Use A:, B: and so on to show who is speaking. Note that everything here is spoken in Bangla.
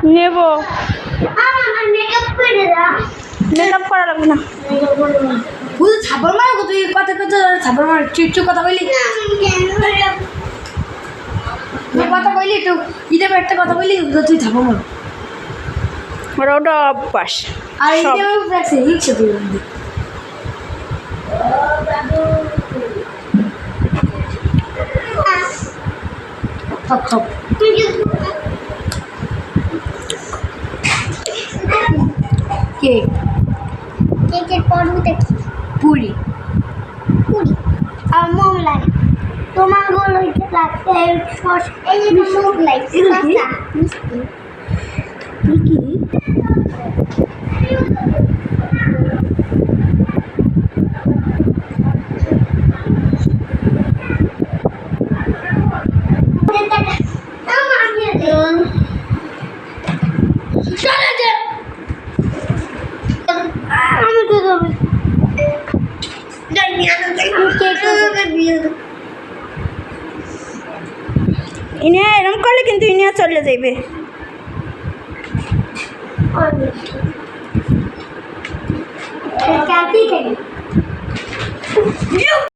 A: নেব মেকআপ করা লাগবে না
B: বুঝ ছাপড় মারবো তুই কথা কথা ছাপড় মার চুপ কথা বললি কথা বললি একটু ঈদে একটা কথা বললি তুই ছাপড় মার
A: ওটা অভ্যাস
B: আর ঈদে রাখছে রিক্সা তুই খপ খপ কেক
C: কেকের পরটা কি
B: পুরি
C: পুরি আর মোম লাগে তোমার গুলো লাগতে সস এই যে মোম লাগে কাঁচা মিষ্টি
B: কি
A: ইনিয়া এরম করলে কিন্তু ইনিয়া চলে যাইবে